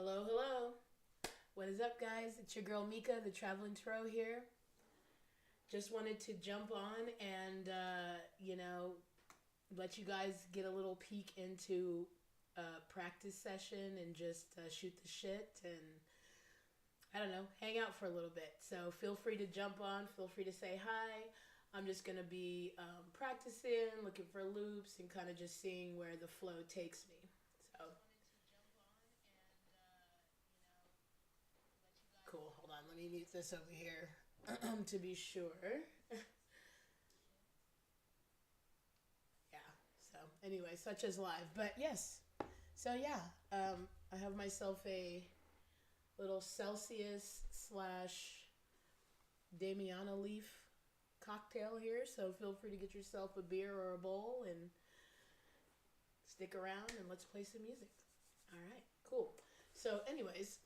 Hello, hello. What is up, guys? It's your girl Meeka, the Traveling Tarot here. Just wanted to jump on and, let you guys get a little peek into a practice session and just shoot the shit and, I don't know, hang out for a little bit. So feel free to jump on, feel free to say hi. I'm just going to be practicing, looking for loops, and kind of just seeing where the flow takes me. So. Cool. Hold on. Let me mute this over here to be sure. Yeah. So anyway, such as live. But yes. So yeah, I have myself a little Celsius slash Damiana leaf cocktail here. So feel free to get yourself a beer or a bowl and stick around and let's play some music. All right. Cool. So anyways.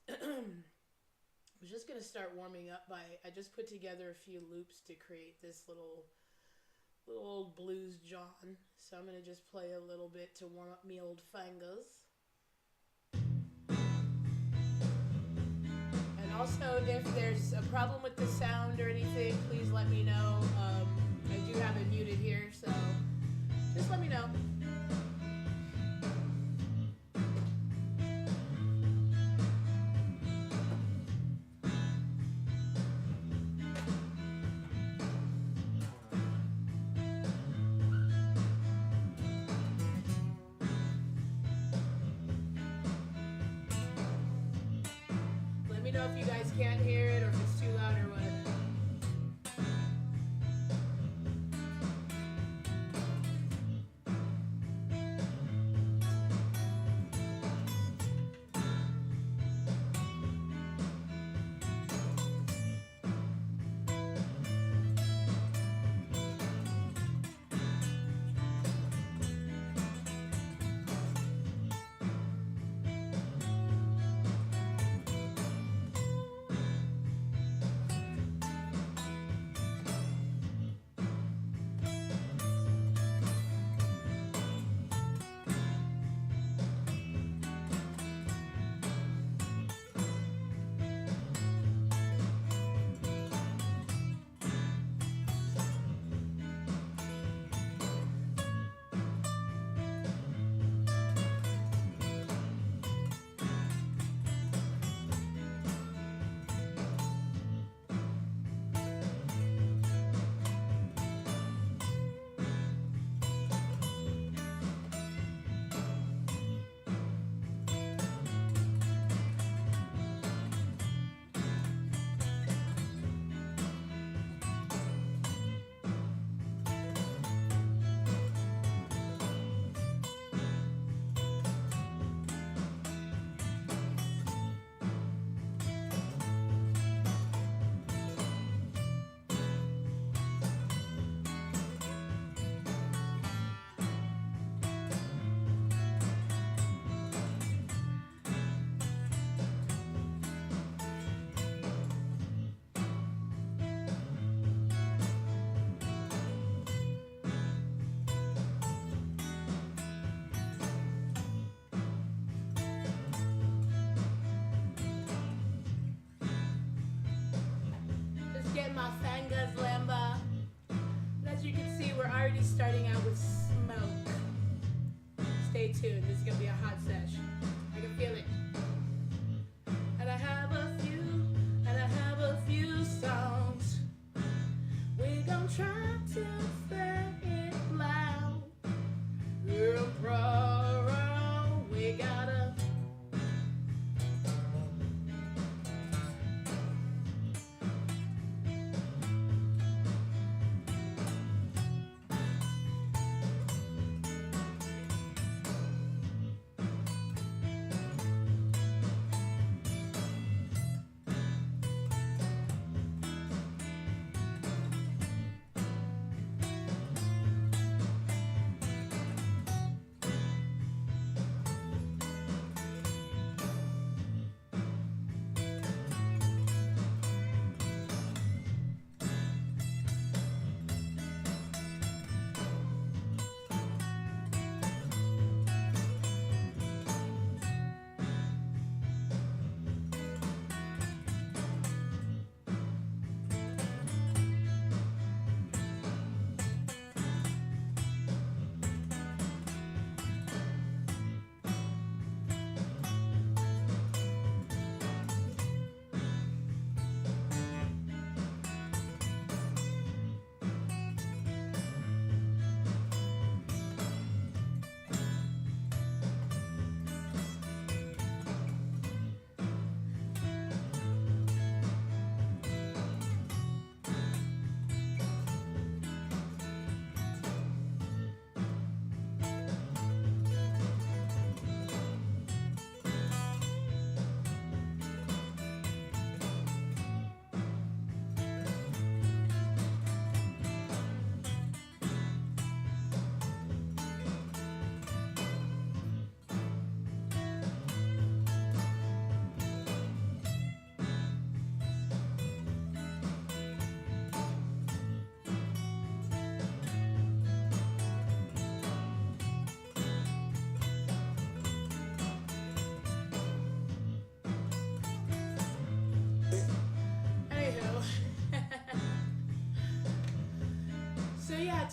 I was just going to start warming up I just put together a few loops to create this little old blues John. So I'm going to just play a little bit to warm up me old fingers. And also, if there's a problem with the sound or anything, please let me know. I do have it muted here, so just let me know. Let me know if you guys can't hear it or if it's too loud or what. Get my fingers limber. As you can see, we're already starting out with smoke. Stay tuned. This is gonna be a hot sesh. I can feel it. And I have a few songs. We gon' try to say it loud. We gotta.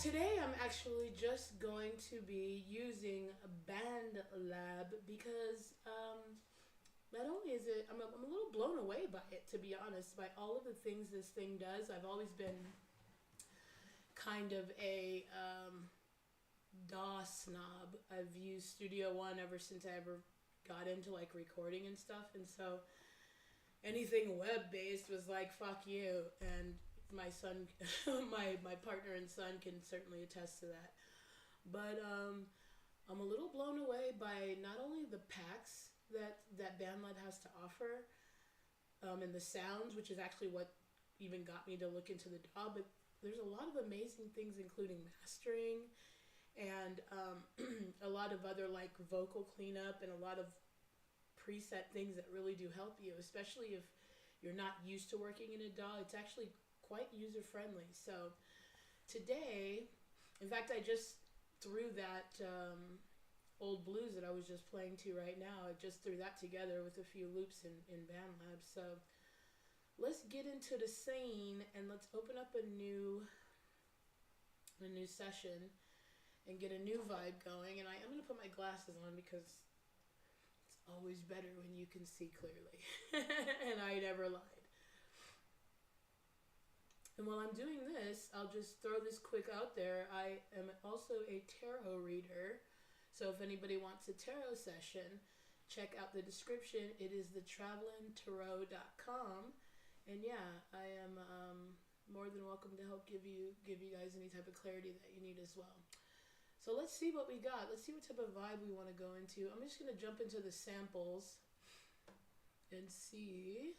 today I'm actually just going to be using BandLab because not only is it, I'm a little blown away by it, to be honest, by all of the things this thing does. I've always been kind of a DAW snob. I've used Studio One ever since I ever got into like recording and stuff, and so anything web based was like fuck you. And my son, my partner and son can certainly attest to that. But I'm a little blown away by not only the packs that BandLab has to offer, and the sounds, which is actually what even got me to look into the DAW, but there's a lot of amazing things, including mastering and a lot of other like vocal cleanup and a lot of preset things that really do help you, especially if you're not used to working in a DAW. It's actually quite user friendly. So today, in fact, I just threw that old blues that I was just playing to right now. I just threw that together with a few loops in BandLab. So let's get into the scene and let's open up a new session and get a new vibe going. And I am going to put my glasses on because it's always better when you can see clearly. And I never lied. And while I'm doing this, I'll just throw this quick out there. I am also a tarot reader. So if anybody wants a tarot session, check out the description. It is thetravelingtarot.com. And yeah, I am more than welcome to help give you guys any type of clarity that you need as well. So let's see what we got. Let's see what type of vibe we want to go into. I'm just going to jump into the samples and see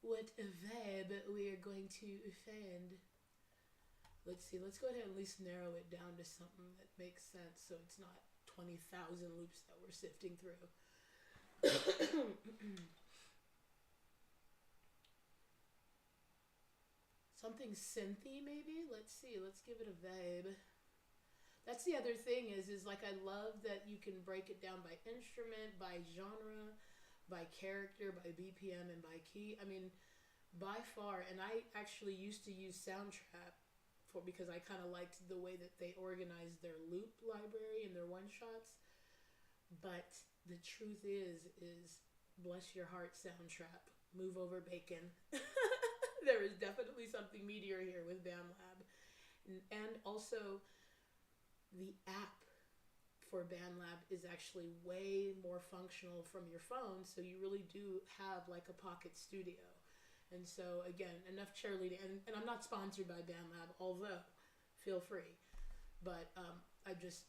what vibe we are going to find. Let's see. Let's go ahead and at least narrow it down to something that makes sense so it's not 20,000 loops that we're sifting through. Something synthy maybe? Let's see. Let's give it a vibe. That's the other thing is like I love that you can break it down by instrument, by genre, by character, by BPM, and by key. I mean, by far, and I actually used to use Soundtrap because I kind of liked the way that they organized their loop library and their one-shots. But the truth is bless your heart, Soundtrap. Move over bacon. There is definitely something meatier here with BandLab. And also, the app for BandLab is actually way more functional from your phone, so you really do have like a pocket studio. And so again, enough cheerleading, and I'm not sponsored by BandLab, although feel free. But I'm just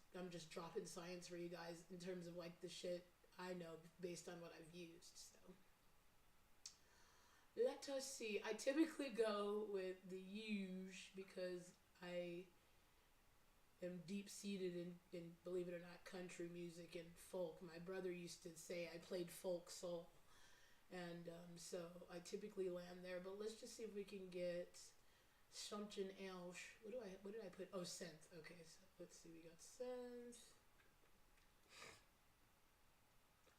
dropping science for you guys in terms of like the shit I know based on what I've used. So let us see. I typically go with the huge because I am deep-seated in, believe it or not, country music and folk. My brother used to say I played folk soul. And so I typically land there, but let's just see if we can get something else. What did I put? Oh, synth. Okay, so let's see. We got synth.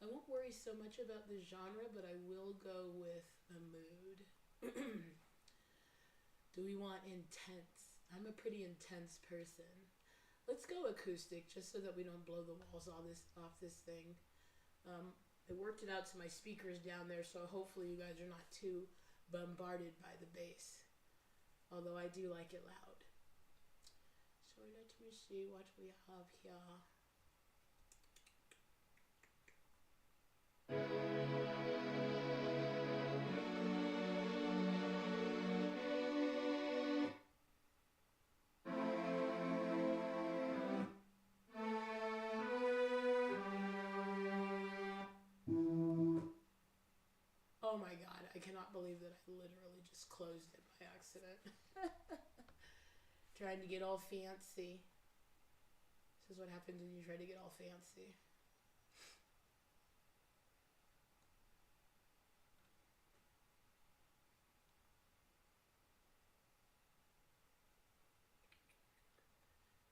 I won't worry so much about the genre, but I will go with a mood. Do we want intense? I'm a pretty intense person. Let's go acoustic, just so that we don't blow the walls off this thing. I worked it out to my speakers down there, so hopefully you guys are not too bombarded by the bass. Although I do like it loud. So let me see what we have here. Oh my god, I cannot believe that I literally just closed it by accident. Trying to get all fancy. This is what happens when you try to get all fancy.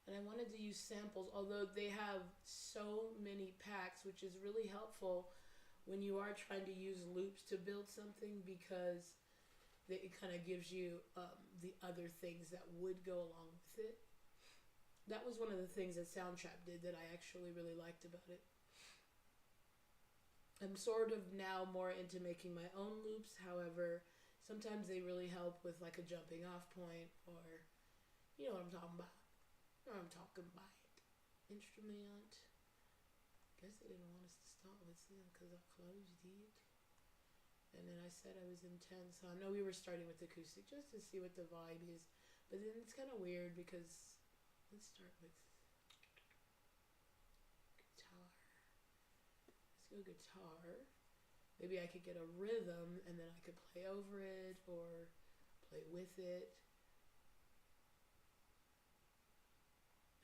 And I wanted to use samples, although they have so many packs, which is really helpful when you are trying to use loops to build something, because it kind of gives you the other things that would go along with it. That was one of the things that Soundtrap did that I actually really liked about it. I'm sort of now more into making my own loops. However, sometimes they really help with like a jumping off point, or you know what I'm talking about. You know what I'm talking about. Instrument. Guess they didn't want us to start with them because I closed it. And then I said I was intense. So I know we were starting with acoustic just to see what the vibe is. But then it's kind of weird because let's start with guitar. Let's go guitar. Maybe I could get a rhythm and then I could play over it or play with it.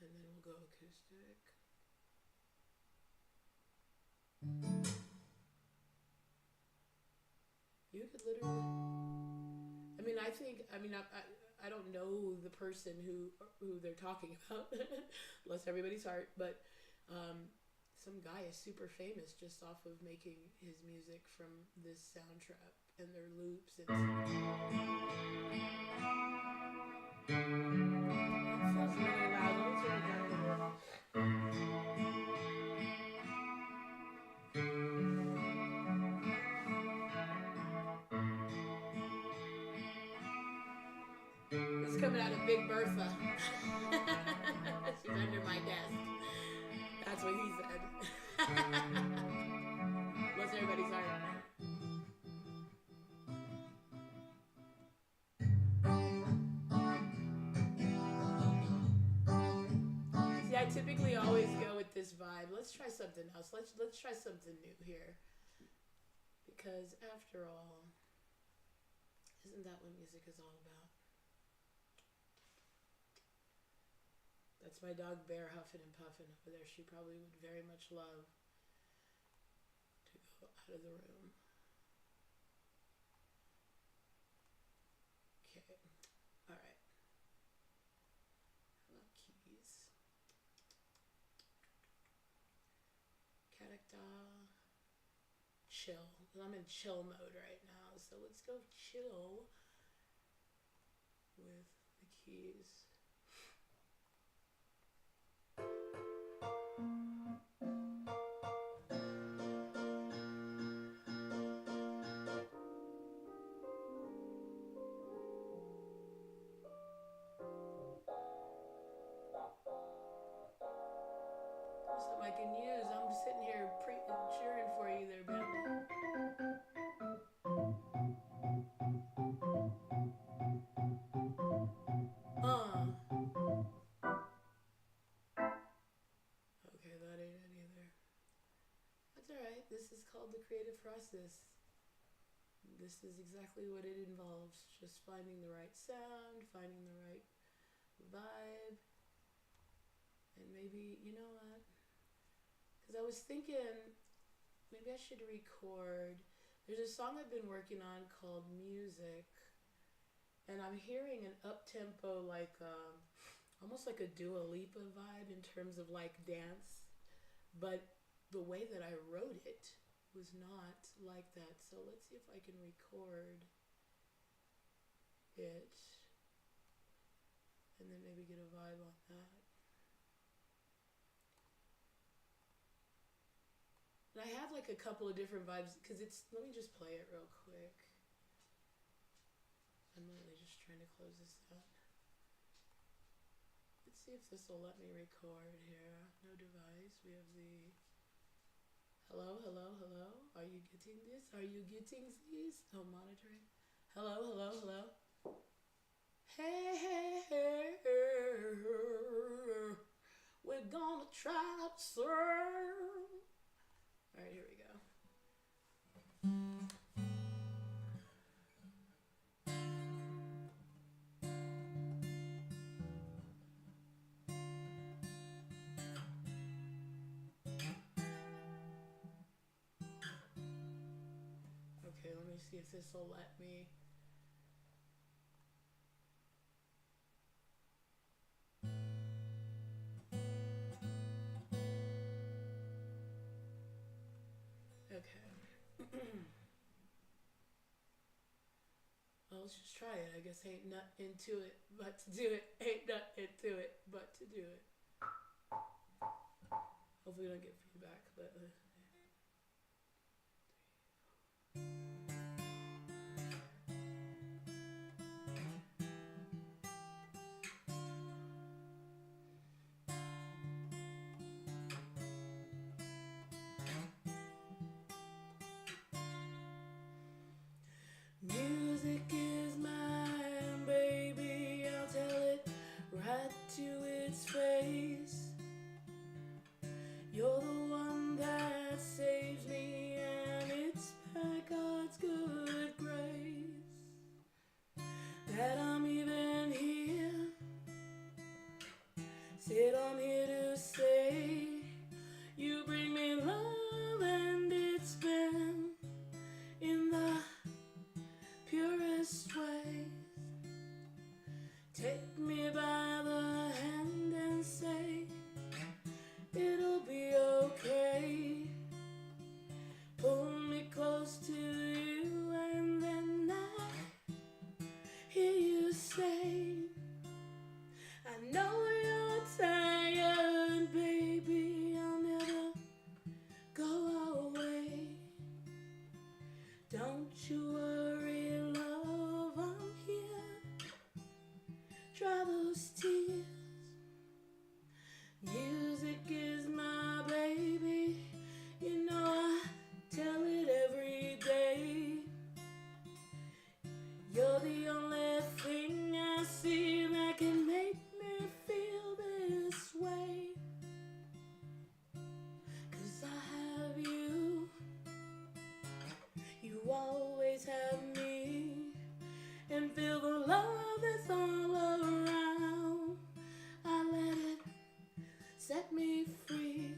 And then we'll go acoustic. You could literally. I mean, I don't know the person who they're talking about, bless everybody's heart. But some guy is super famous just off of making his music from this Soundtrap and their loops and. It feels really loud. Let me turn it down a little. It's coming out of Big Bertha. She's under my desk. That's what he said. Bless everybody's heart. See, I typically always go with this vibe. Let's try something else. Let's try something new here. Because after all, isn't that what music is all about? That's my dog Bear huffing and puffing over there. She probably would very much love to go out of the room. Okay. All right. How about keys? Character. Chill. I'm in chill mode right now. So let's go chill with the keys. Something I can use. I'm sitting here cheering for you there, Bentley. Okay, that ain't it either. That's alright. This is called the creative process. This is exactly what it involves. Just finding the right sound, finding the right vibe. And maybe, you know what? Because I was thinking maybe I should record. There's a song I've been working on called Music. And I'm hearing an up-tempo, like almost like a Dua Lipa vibe in terms of like dance. But the way that I wrote it was not like that. So let's see if I can record it and then maybe get a vibe on that. And I have like a couple of different vibes because it's, let me just play it real quick. I'm literally just trying to close this out. Let's see if this will let me record here. No device. We have the hello, hello, hello. Are you getting this? Are you getting this? Oh, monitoring. Hello, hello, hello. Hey, hey, hey, hey. We're gonna try to serve. All right, here we go. Okay, let me see if this will let me. Okay. let's just try it. I guess ain't not into it, but to do it. Ain't not into it, but to do it. Hopefully, we don't get feedback, but. Music is mine, baby. I'll tell it right to its face. You're the one that saves me, and it's by God's good grace that I'm even here. Sit on here to say you bring me love, and it's been in the purest ways. Take me by the hand and say it'll be okay. Pull me close to you, and then I hear you say, I know you're tired, baby, I'll never go away. Don't you worry, love, I'm here. Dry those tears. Music is my baby. You know I tell it every day. You're the only thing I see that can make me feel this way. 'Cause I have you. You always have me. And feel the love that's all around. I let it set me free.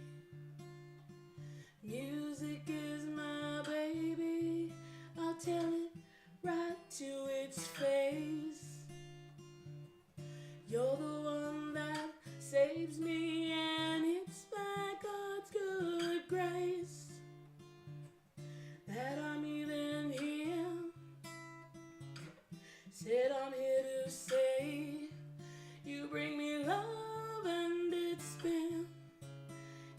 Music is my baby. I'll tell it right to its face. You're the one that saves me, and it's by God's good grace that I'm even here. Said I'm here to say you bring me love, and it's been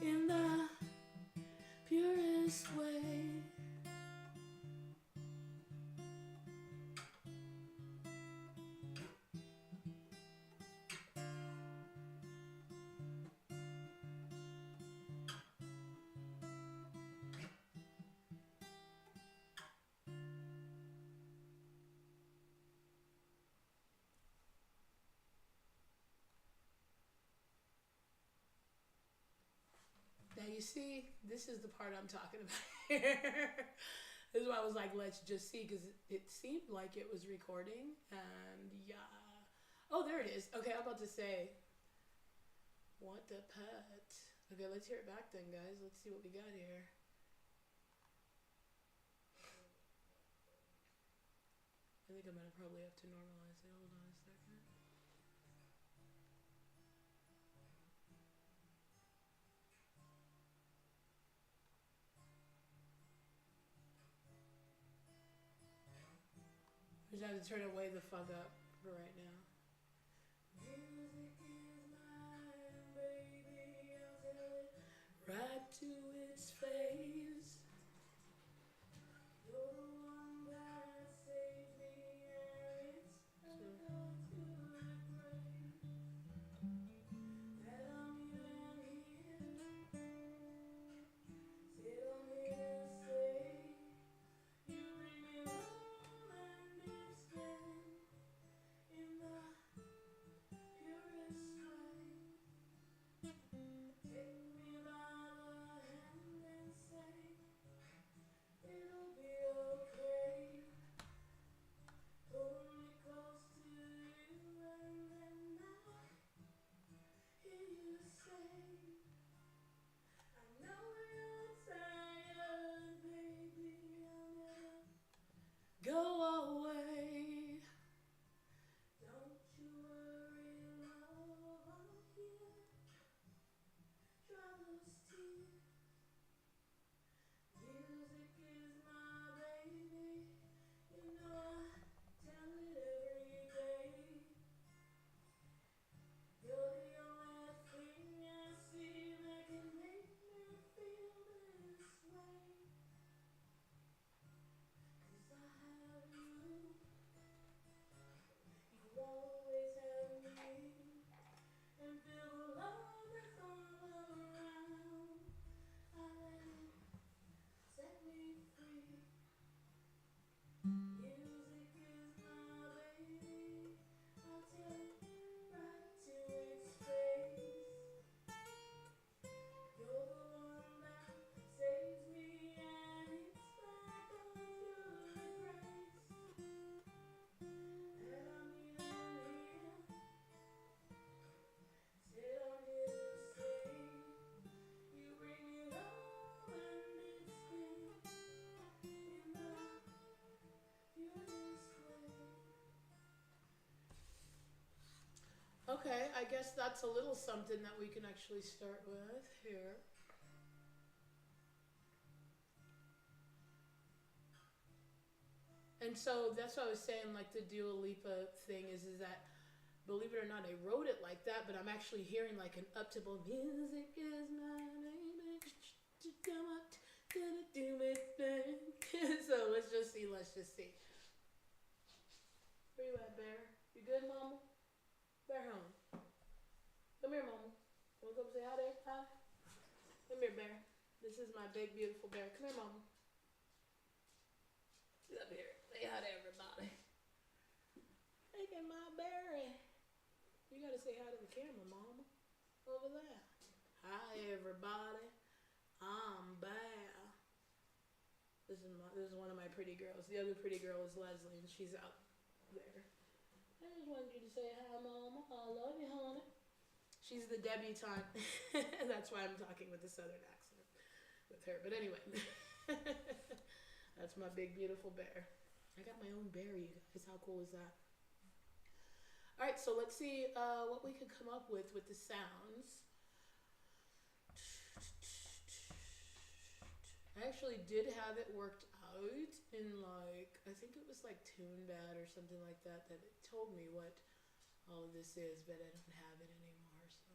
in the purest way. Now you see, this is the part I'm talking about here. This is why I was like, let's just see, because it seemed like it was recording, and yeah. Oh, there it is. Okay, I'm about to say, what the pet? Okay, let's hear it back then, guys. Let's see what we got here. I think I'm gonna probably have to normalize it. Hold on a second. I just have to turn it way the fuck up for right now. Music is mine, baby. I'll tell it right to its face. You're the one that saves me, and it's God's good grace that I'm even here. Sit on here to say you bring me love, and it's been in the purest guess that's a little something that we can actually start with here. And so that's what I was saying, like the Dua Lipa thing is that, believe it or not, I wrote it like that, but I'm actually hearing like an up-tempo, music is my name, come on, gonna do it then. So let's just see. Where you at, Bear? You good, Mama? Bear home. Come here, Mama. Wanna come say hi there? Hi. Come here, Bear. This is my big, beautiful bear. Come here, Mama. Get up here. Say hi to everybody. Look at my berry. You gotta say hi to the camera, Mama. Over there. Hi, everybody. I'm Bear. This is one of my pretty girls. The other pretty girl is Leslie, and she's out there. I just wanted you to say hi, Mama. I love you, honey. She's the debutante. That's why I'm talking with the southern accent with her. But anyway, that's my big, beautiful bear. I got my own bear, you guys. How cool is that? All right, so let's see what we could come up with the sounds. I actually did have it worked out in like, I think it was like TuneBat or something like that it told me what all of this is, but I don't have it anymore, so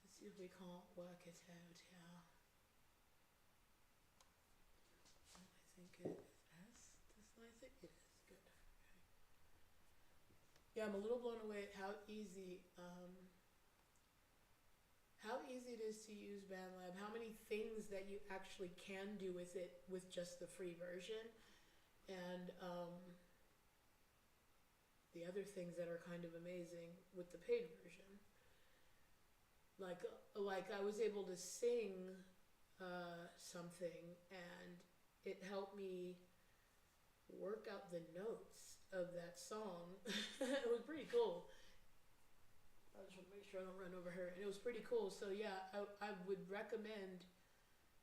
let's see if we can't work it out here. I think it is S. This I think it is good. Okay. Yeah, I'm a little blown away at how easy it is to use BandLab, how many things that you actually can do with it with just the free version, and the other things that are kind of amazing with the paid version. Like I was able to sing something, and it helped me work out the notes of that song. It was pretty cool. I just want to make sure I don't run over her. And it was pretty cool. So yeah, I would recommend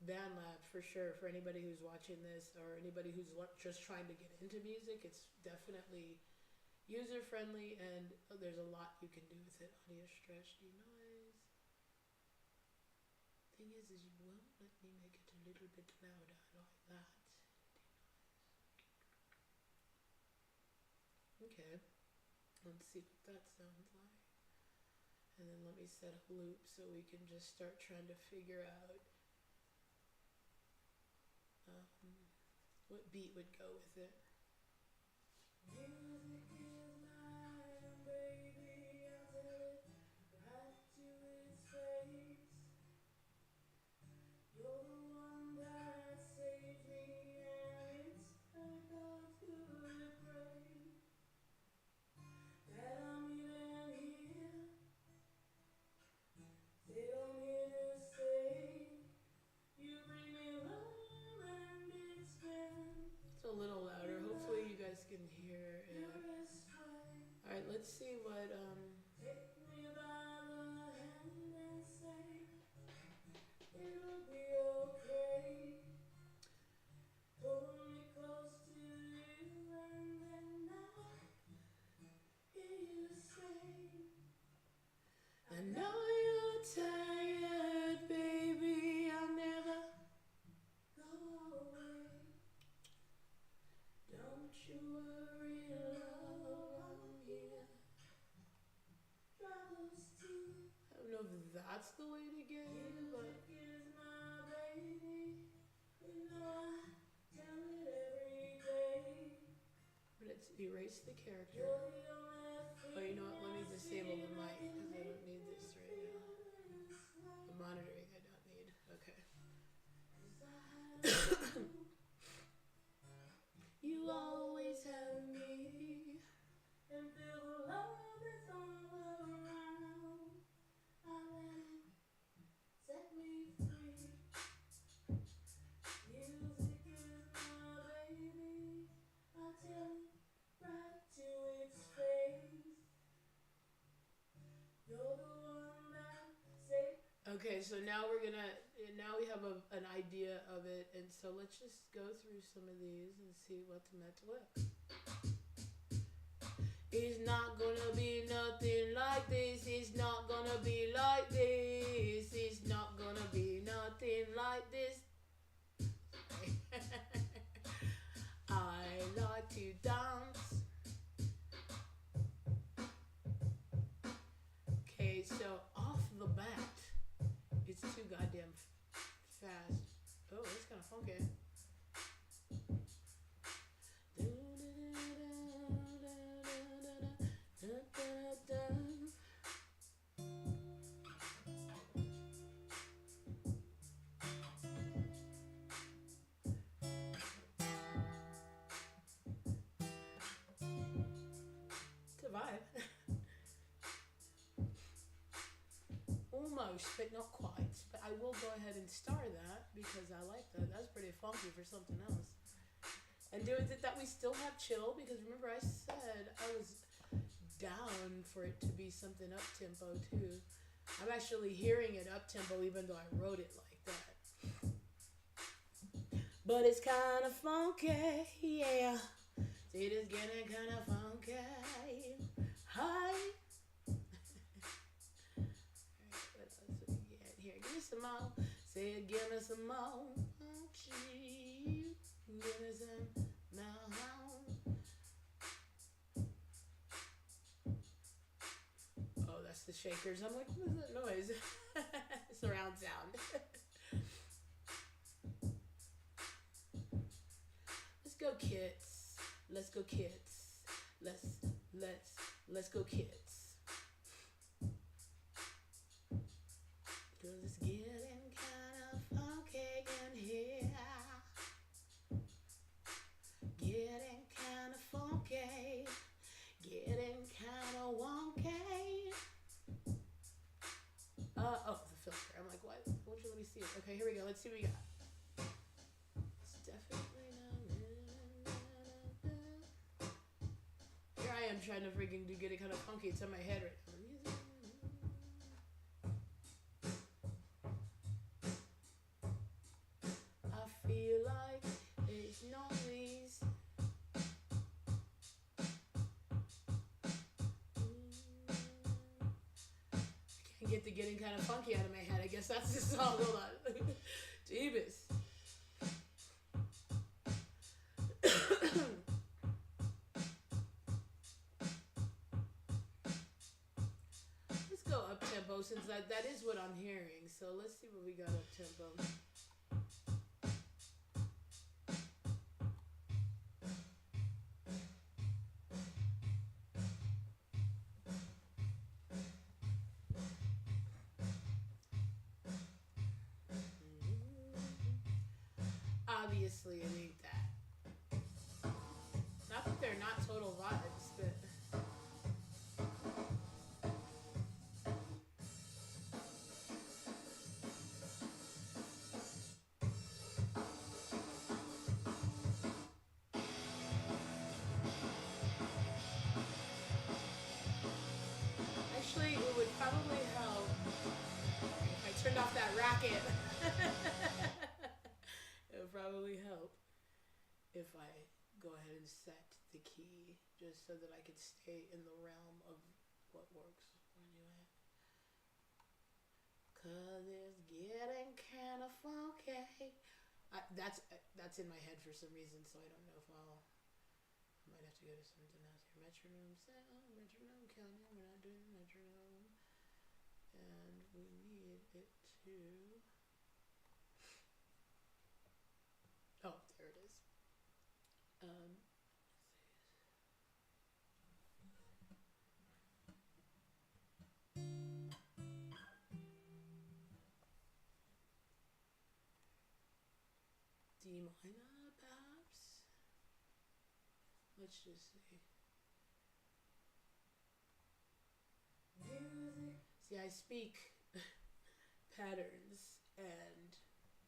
BandLab for sure for anybody who's watching this or anybody who's just trying to get into music. It's definitely user friendly, and there's a lot you can do with it. Audio stretch, denoise. Thing is you won't let me make it a little bit louder like that. Okay, let's see what that sounds like. And then let me set a loop so we can just start trying to figure out what beat would go with it. Music is mine, baby, I'll tell it right to its face. You're the one that saved me, and it's my God's good grace that I'm even here. Say I'm here to stay. You bring me love, and it's been. It's a little louder. Hopefully you guys can hear it. All right, let's see what Take me by the hand and say it'll be okay. Pull me close to you, and then I hear you say, I know you're tired, baby, I'll never go away. Don't you worry, love, I'm here. Troubles too. I don't know if that's the way to get it, but music is my baby. You know I tell it every day. But it's erase the character. Oh, you know what? Let me disable the mic because I don't need this right now. The monitoring I don't need. Okay. You always have me, and feel the love that's all around. I let it set me free. Music is my baby. I tell it right to its face. You're the one that saved. Okay, so now we have an idea of it, and so let's just go through some of these and see what's met with. It's not gonna be nothing like this. It's not gonna be like this. It's not gonna be nothing like this. I like to dance. Okay, so off the bat, it's too goddamn fast. Oh, it's kind of funky. It's a vibe. Almost, but not quite. But I will go ahead and star that because I like that. That's pretty funky for something else. And do it that we still have chill because remember I said I was down for it to be something up tempo too. I'm actually hearing it up tempo even though I wrote it like that. But it's kind of funky, yeah. It is getting kind of funky. Hi. Give me some more. Say it, give me some more. Gee, give me some more. Oh, that's the shakers. I'm like, what is that noise? Surround sound. Let's go, kids. Let's go, kids. Let's go, kids. Cause it's getting kind of funky in here. Getting kind of funky. Getting kind of wonky. Oh, the filter. I'm like, what? Won't you let me see it? Okay, here we go. Let's see what we got. It's definitely not. Here I am trying to freaking get it kind of funky. It's in my head right now. Feel like there's noise. I can't get the getting kind of funky out of my head. I guess that's the song. Hold on. Jeebus. Let's go up tempo since that is what I'm hearing. So let's see what we got up tempo. Obviously, it ain't that. Not that they're not total vibes, but actually, it would probably help if I turned off that racket. It would probably help if I go ahead and set the key just so that I could stay in the realm of what works anyway. Cause it's getting kind of funky. That's in my head for some reason, so I don't know if I might have to go to something else here. Metronome sound, metronome counting. We're not doing metronome, and we need it to. Oh, there it is. D minor, perhaps? Let's just see. See, I speak patterns and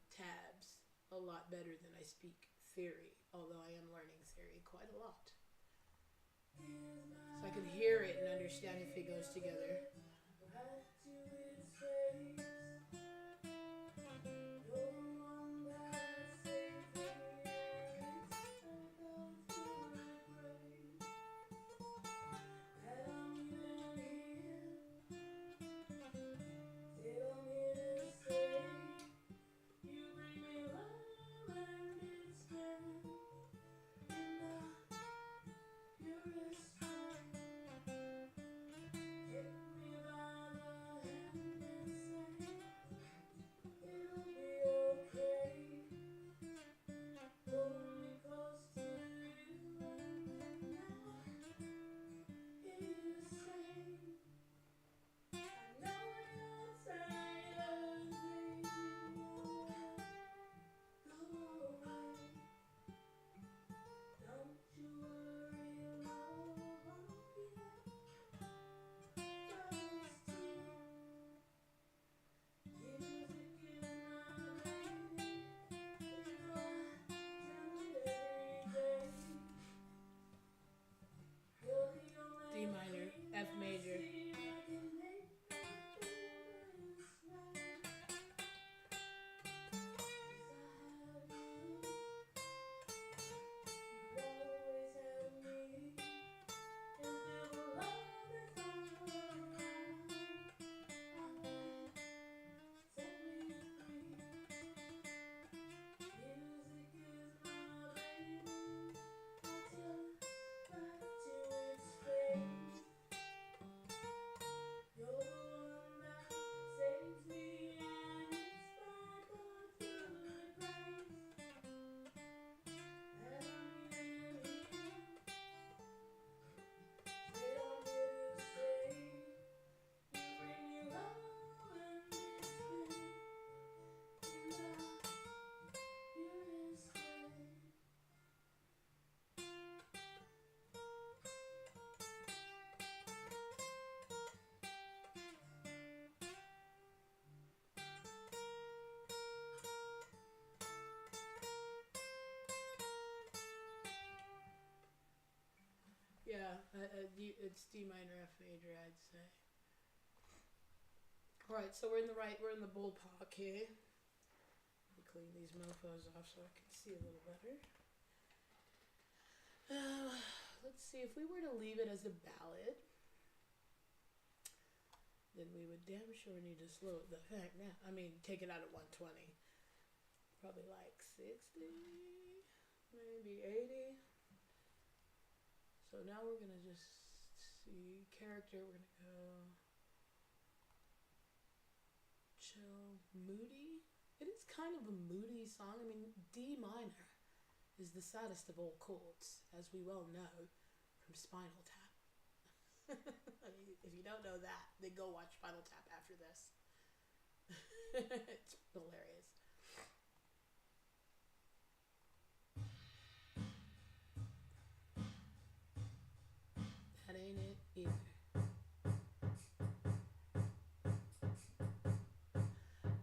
tabs a lot better than I speak theory, although I am learning theory quite a lot. So I can hear it and understand if it goes together. Yeah, it's D minor F major, I'd say. All right, so we're in the right. We're in the bullpark here. Let me clean these mofo's off so I can see a little better. Let's see, if we were to leave it as a ballad, then we would damn sure need to slow it the heck down. I mean, take it out at 120. Probably like 60, maybe 80. So now we're gonna just see character. We're gonna go chill, moody. It is kind of a moody song. I mean, D minor is the saddest of all chords, as we well know from Spinal Tap. I mean, if you don't know that, then go watch Spinal Tap after this. It's hilarious. That ain't it either.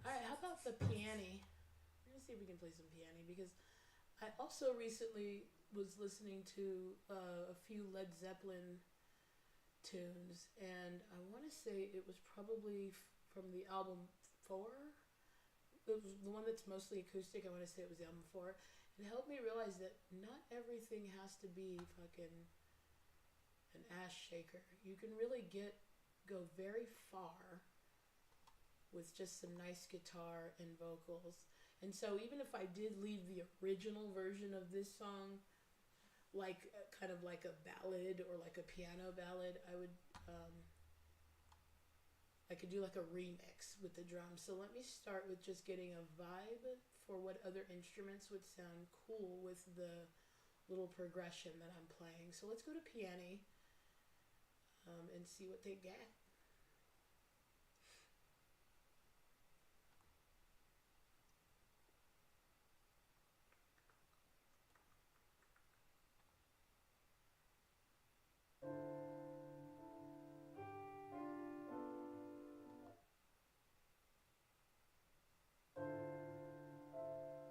Alright, how about the piano? We're gonna see if we can play some piano, because I also recently was listening to a few Led Zeppelin tunes, and I want to say it was probably from the album 4. It was the one that's mostly acoustic. I want to say it was the album 4. It helped me realize that not everything has to be fucking an ass shaker. You can really go very far with just some nice guitar and vocals. And so even if I did leave the original version of this song like kind of like a ballad or like a piano ballad, I could do like a remix with the drums. So let me start with just getting a vibe for what other instruments would sound cool with the little progression that I'm playing. So let's go to piano and see what they get.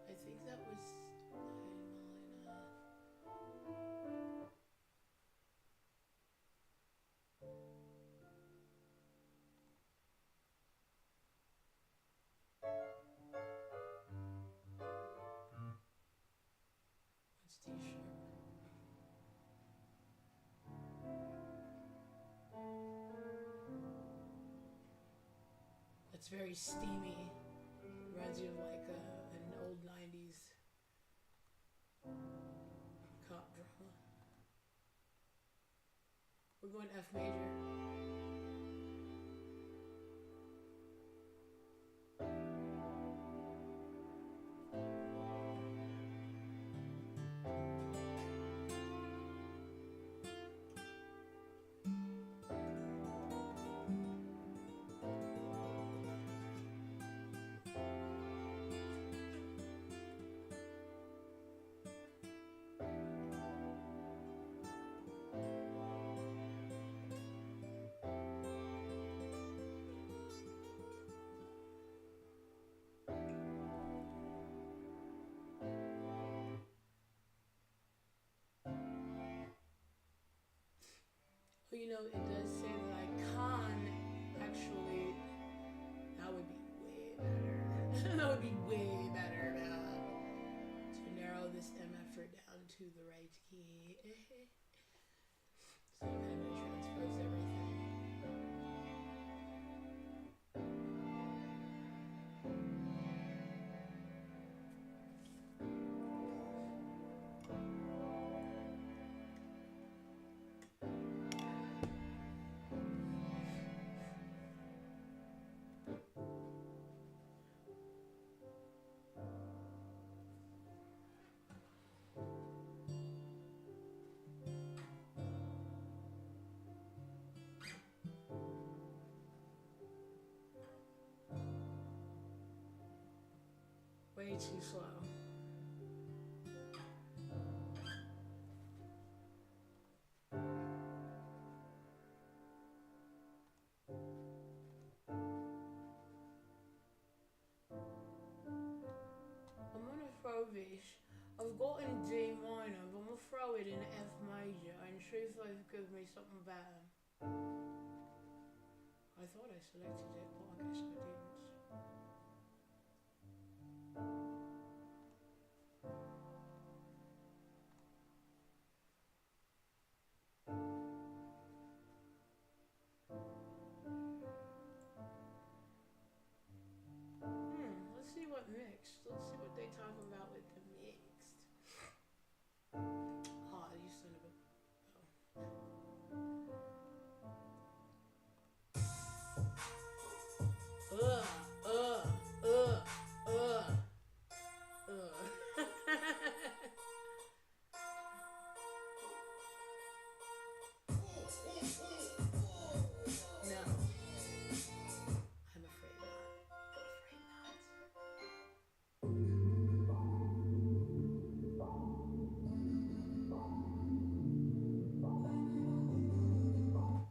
I think that was it's D sharp. It's very steamy. Reminds you of like an old 90s cop drama. We're going F major. Well, you know, it does say that I can actually. That would be way better. That would be way better, to narrow this MF down to the right key. So I'm going to transpose everything. Way too slow. I'm gonna throw these I've got in D minor, but I'm gonna throw it in F major and see if they give me something better. I thought I selected it, but I guess I didn't. Let's see what mixed. Let's see what they talk about with the mixed. Oh, you son of a. Oh. Ugh, ugh, ugh, ugh. No, I'm afraid not. Afraid not.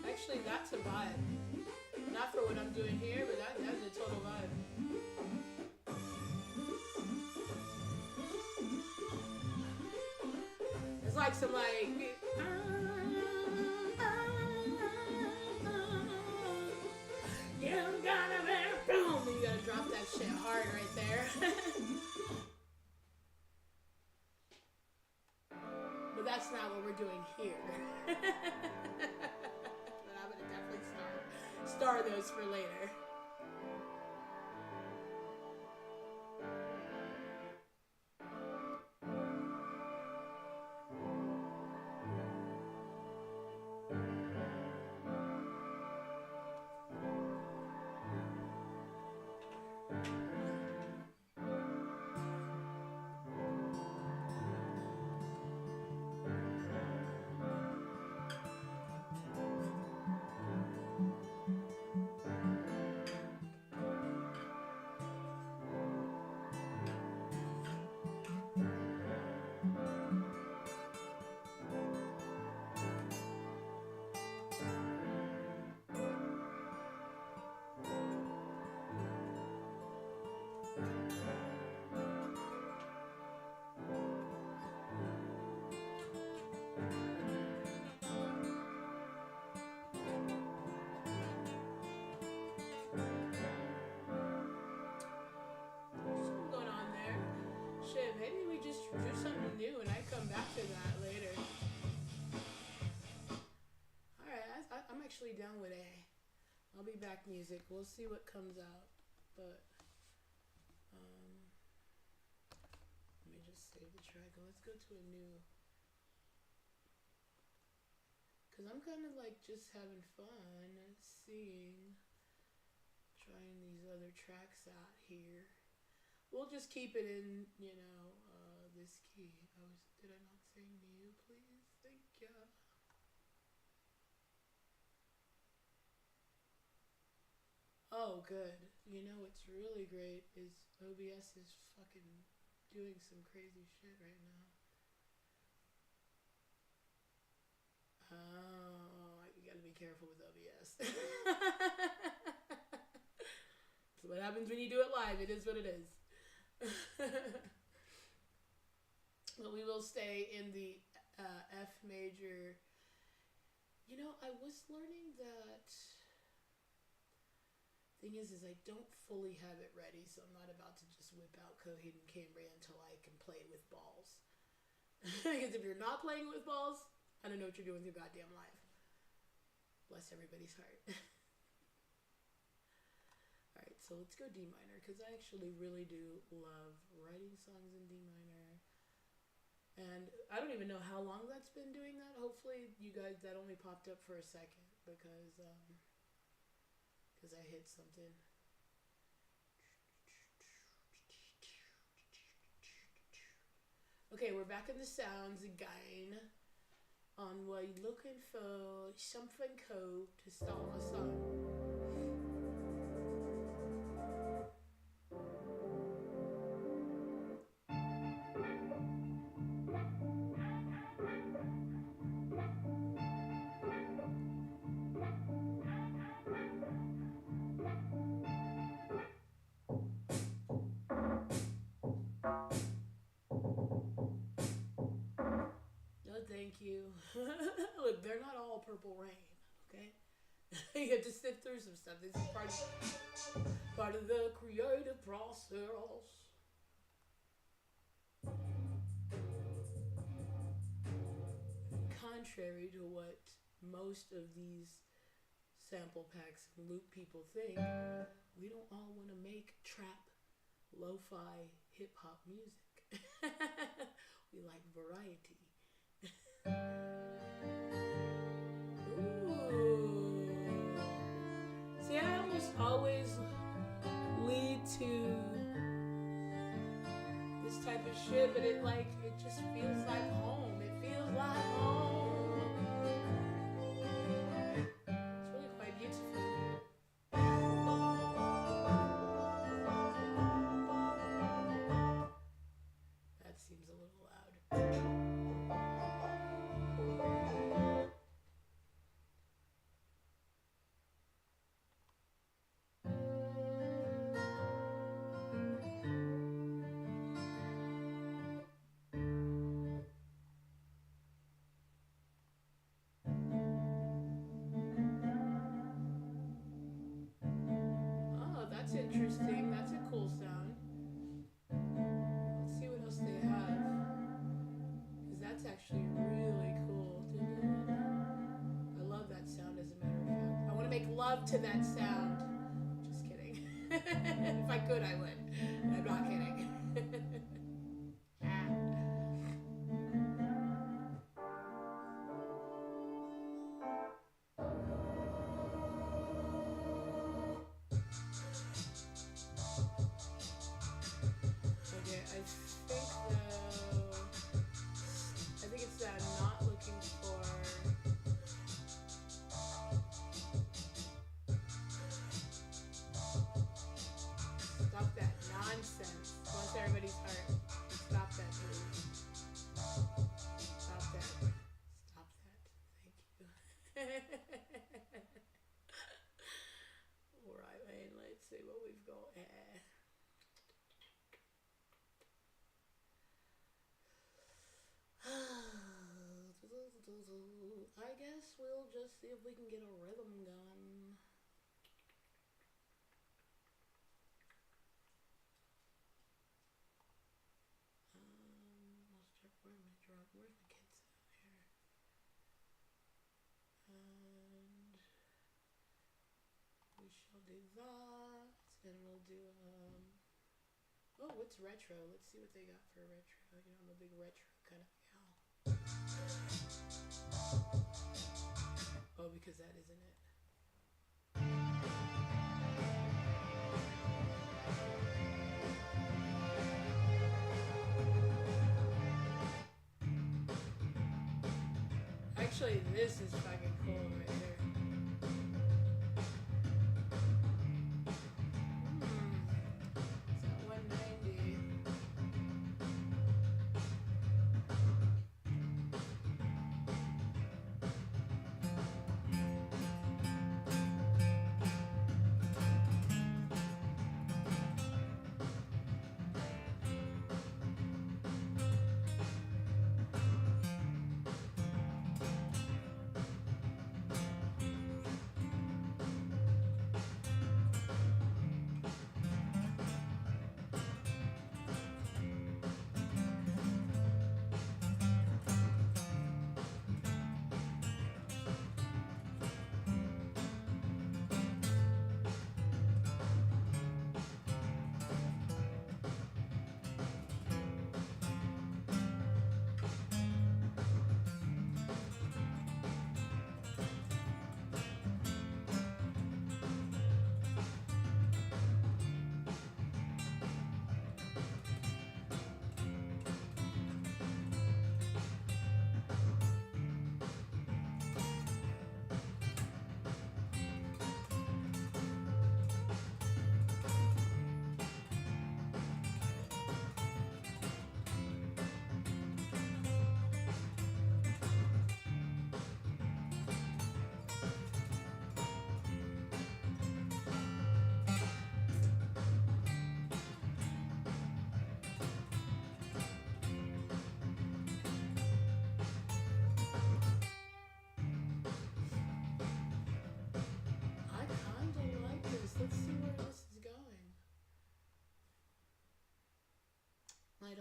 Actually, that's a vibe. Not for what I'm doing here, but that's a total vibe. It's like some like. You gotta be boom. You gotta drop that shit hard right there. But that's not what we're doing here. But I'm gonna definitely star those for later. Maybe we just do something new and I come back to that later. Alright, I'm actually down with A. I'll be back music. We'll see what comes out. But, let me just save the track and let's go to a new. Because I'm kind of like just having fun trying these other tracks out here. We'll just keep it in, this key. Did I not say new, please? Thank ya. Oh, good. You know what's really great is OBS is fucking doing some crazy shit right now. Oh, you gotta be careful with OBS. So what happens when you do it live? It is what it is. But we will stay in the F major. I was learning that. Thing is I don't fully have it ready, so I'm not about to just whip out Coheed and Cambria until I can play with balls. Because if you're not playing with balls, I don't know what you're doing with your goddamn life. Bless everybody's heart. Alright, so let's go D minor, because I actually really do love writing songs in D minor. And I don't even know how long that's been doing that. Hopefully you guys, that only popped up for a second, because I hit something. Okay, we're back in the sounds again. on what you're looking for, something cool to start a song. No, thank you. Look, they're not all Purple Rain, okay? You have to sift through some stuff. This is part of the creative process. Contrary to what most of these sample packs and loop people think, we don't all want to make trap, lo-fi, hip-hop music. We like variety. Ooh. See, I almost always lead to this type of shit, but it just feels like home. It feels like home. It's really quite beautiful. That seems a little loud. Oh, that's interesting. That's a cool sound. Let's see what else they have. Because that's actually really cool. I love that sound, as a matter of fact. I want to make love to that sound. Just kidding. If I could, I would. I'm not kidding. Okay, I think it's that I'm not looking for. Stop that nonsense. Bless everybody's heart. Stop that, please. Stop that. Stop that. Thank you. Alright, man. Let's see what we've got here. I guess we'll just see if we can get a rhythm going. Let's check where's my kids out here. And we shall do that. And we'll do oh, what's retro? Let's see what they got for retro. You know, I'm a big retro kind of gal. Oh, because that isn't it. Actually, this is fucking cool right there. It's at 190.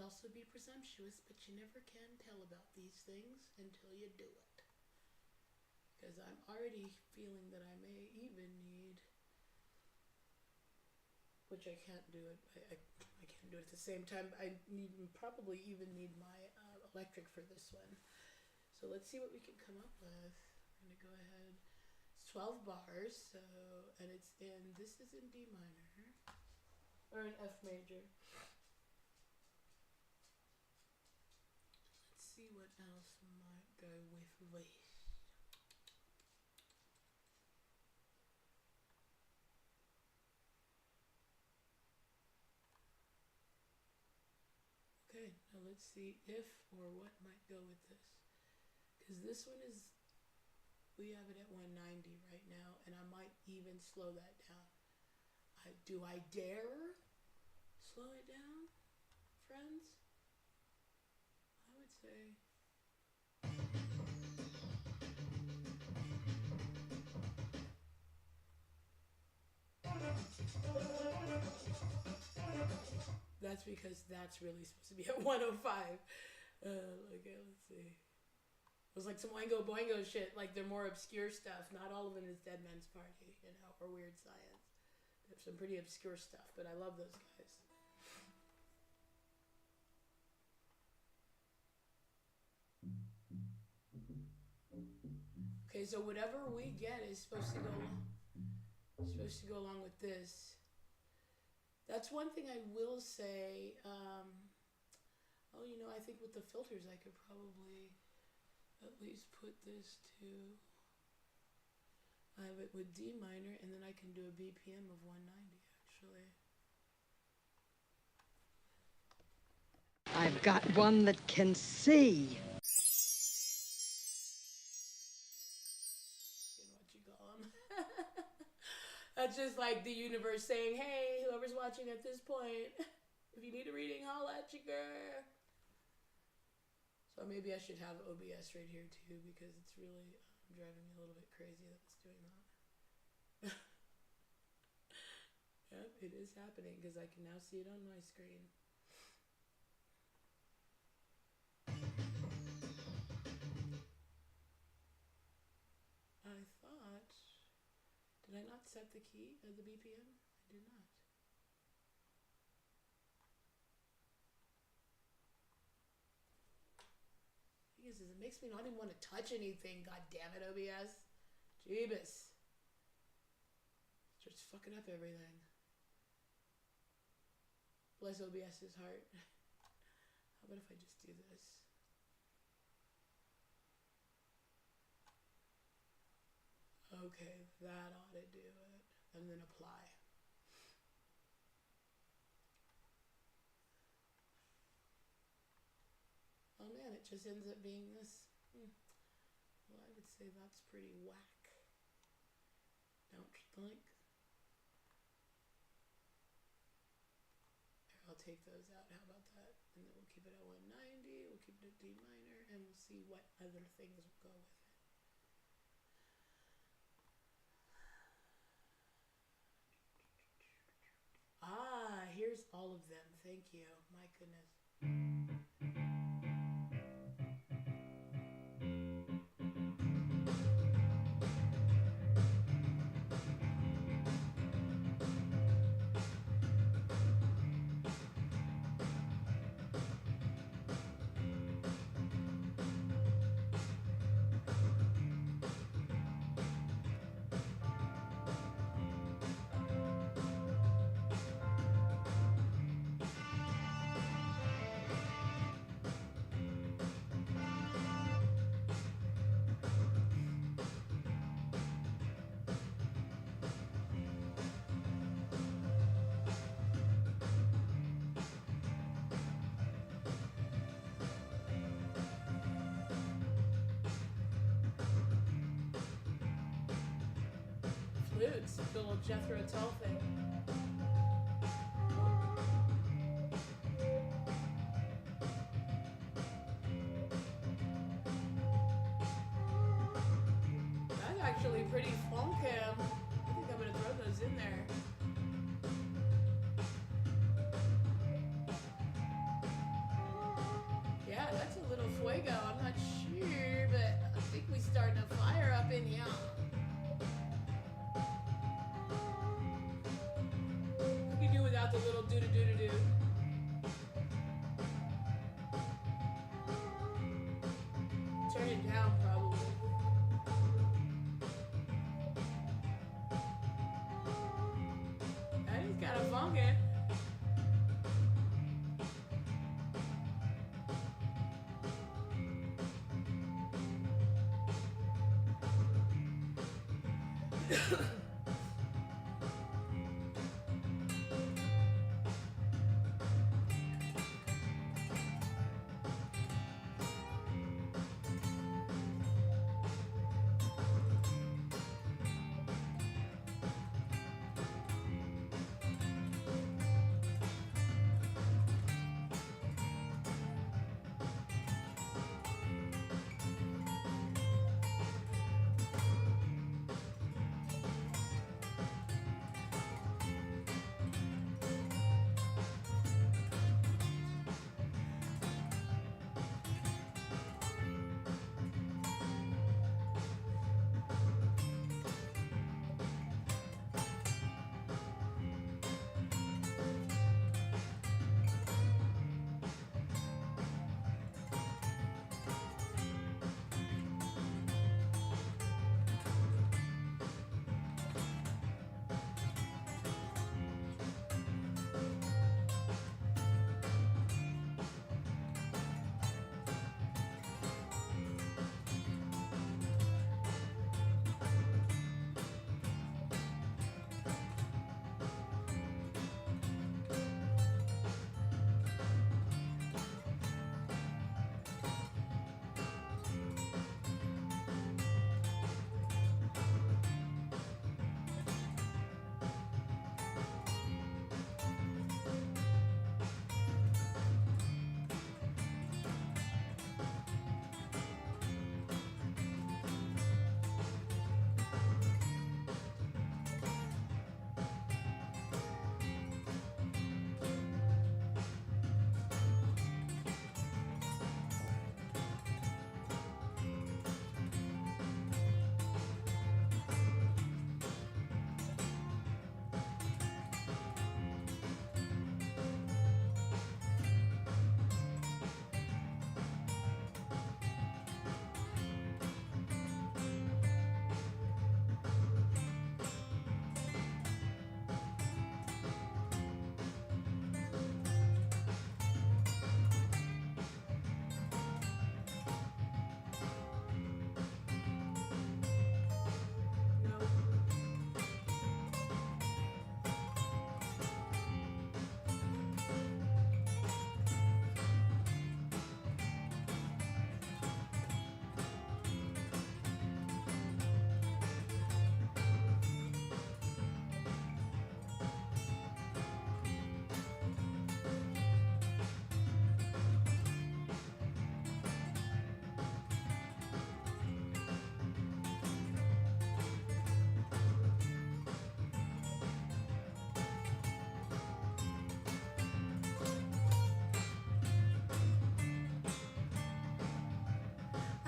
also be presumptuous, but you never can tell about these things until you do it. Because I'm already feeling that I may even need, which I can't do it. I can't do it at the same time. I probably even need my electric for this one. So let's see what we can come up with. I'm gonna go ahead. It's 12 bars. So this is in D minor or an F major. Let's see what else might go with this. Okay, now let's see if or what might go with this. Because this one is, we have it at 190 right now, and I might even slow that down. Do I dare slow it down, friends? I would say. That's because that's really supposed to be at 105. Okay, let's see. It was like some Oingo Boingo shit. Like they're more obscure stuff. Not all of it is Dead Man's Party, or Weird Science. There's some pretty obscure stuff, but I love those guys. Okay, so whatever we get is supposed to go along with this. That's one thing I will say. I think with the filters, I could probably at least put this to. I have it with D minor, and then I can do a BPM of 190 actually. I've got one that can see. What you call them? That's just like the universe saying, "Hey, whoever's watching at this point, if you need a reading, holla at your girl." So maybe I should have OBS right here too, because it's really driving me a little bit crazy that it's doing that. Yep, it is happening because I can now see it on my screen. I thought, did I not set the key of the BPM? I did not. Is it makes me not even want to touch anything. God damn it, OBS. Jeebus. Just fucking up everything. Bless OBS's heart. How about if I just do this? Okay, that ought to do it. And then apply. Oh man, it just ends up being this. Well, I would say that's pretty whack. Don't you think? Here, I'll take those out. How about that? And then we'll keep it at 190. We'll keep it at D minor, and we'll see what other things will go with it. Ah, here's all of them. Thank you. My goodness. Flutes, the little Jethro Tull thing. That's actually pretty funky. I think I'm gonna throw those in there.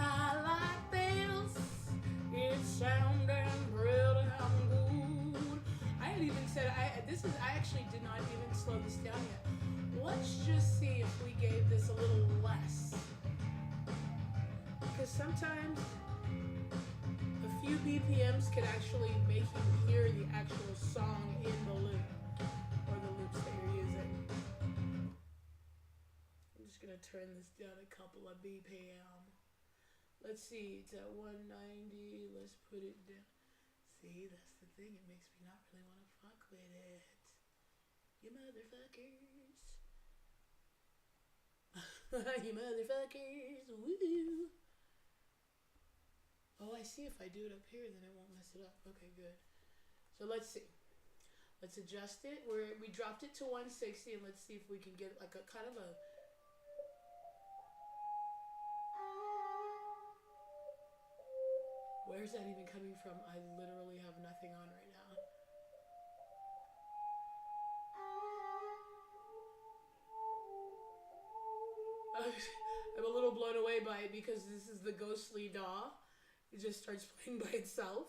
I like this. It's sounding pretty good. I had even said I actually did not even slow this down yet. Let's just see if we gave this a little less. Because sometimes a few BPMs can actually make you hear the actual song in the loop or the loops that you're using. I'm just gonna turn this down a couple of BPM. Let's see, it's at 190. Let's put it down. See, that's the thing. It makes me not really want to fuck with it. You motherfuckers. You motherfuckers. Woo. Oh, I see. If I do it up here, then it won't mess it up. Okay, good. So let's see. Let's adjust it. We dropped it to 160, and let's see if we can get like a kind of a... Where's that even coming from? I literally have nothing on right now. I'm a little blown away by it because this is the ghostly DAW. It just starts playing by itself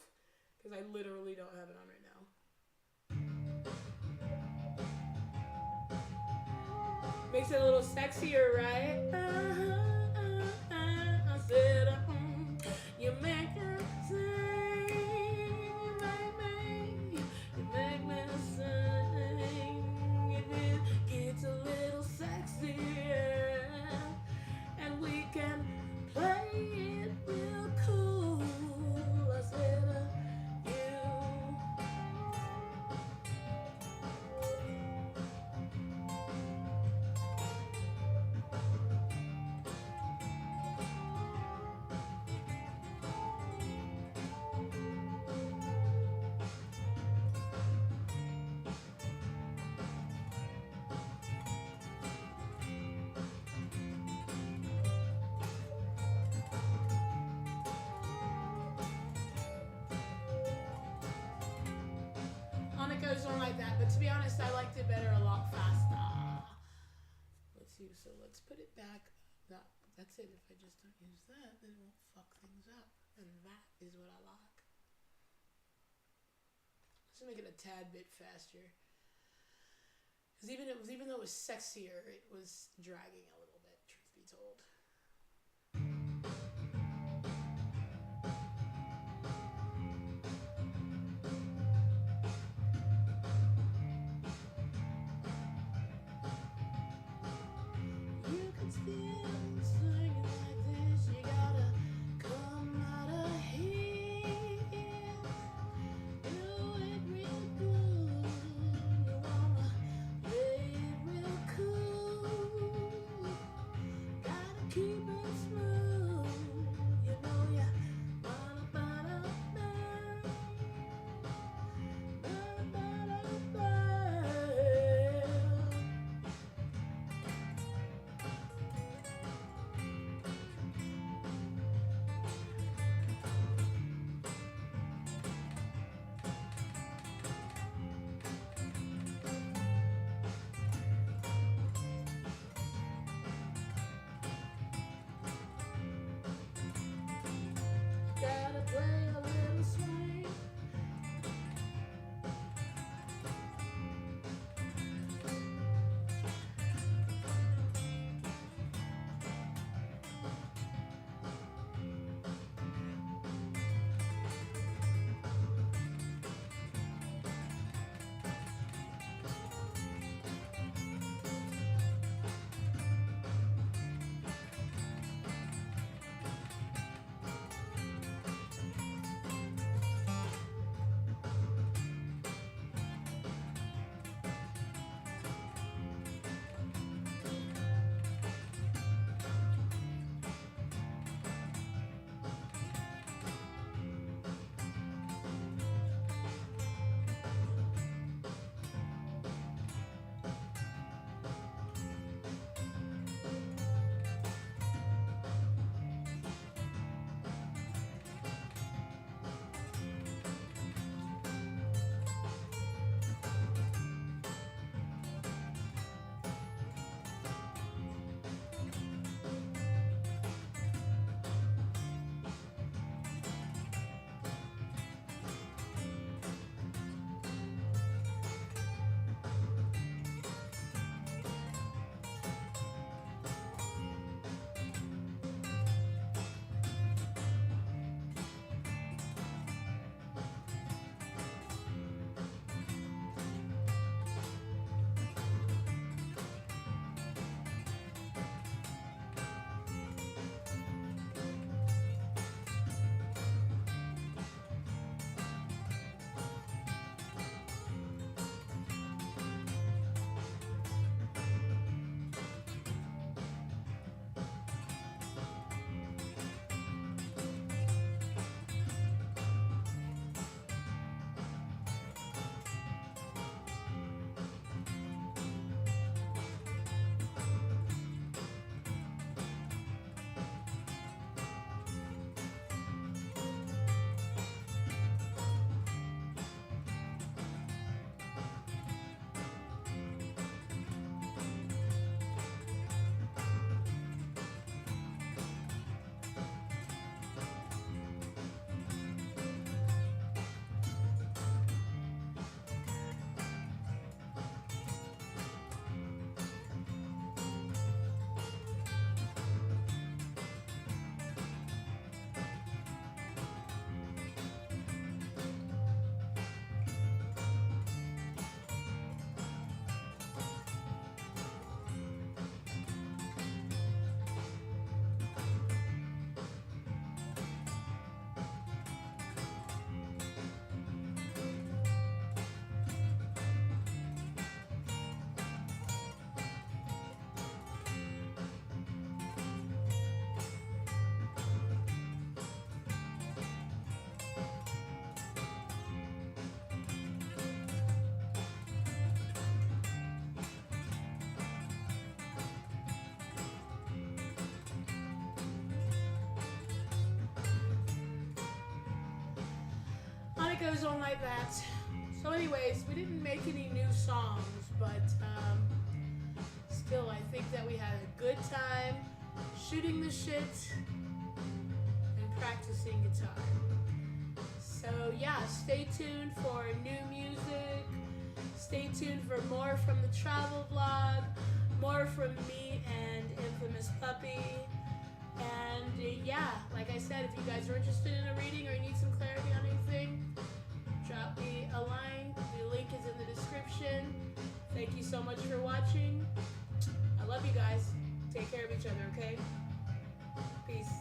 because I literally don't have it on right now. Makes it a little sexier, right? I said, you make it sing, you make me sing. It gets a little sexier, and we can play it real cool. I said, you it goes on like that. But to be honest, I liked it better a lot faster. Let's see. So let's put it back. No, that's it. If I just don't use that, then it won't fuck things up. And that is what I like. Let's make it a tad bit faster. Because even though it was sexier, it was dragging a little bit, truth be told. You can still sing it like this. You gotta come out of here. Do it real good. You wanna play it real cool. Gotta keep it smooth. You know ya. Gotta play a little swing. Goes on like that. So anyways, we didn't make any new songs, but still I think that we had a good time shooting the shit and practicing guitar. So yeah, stay tuned for new music. Stay tuned for more from the travel vlog, more from me and Infamous Puppy. And yeah, like I said, if you guys are interested in a reading or you need some clarity on anything, drop me a line. The link is in the description. Thank you so much for watching. I love you guys. Take care of each other, okay? Peace.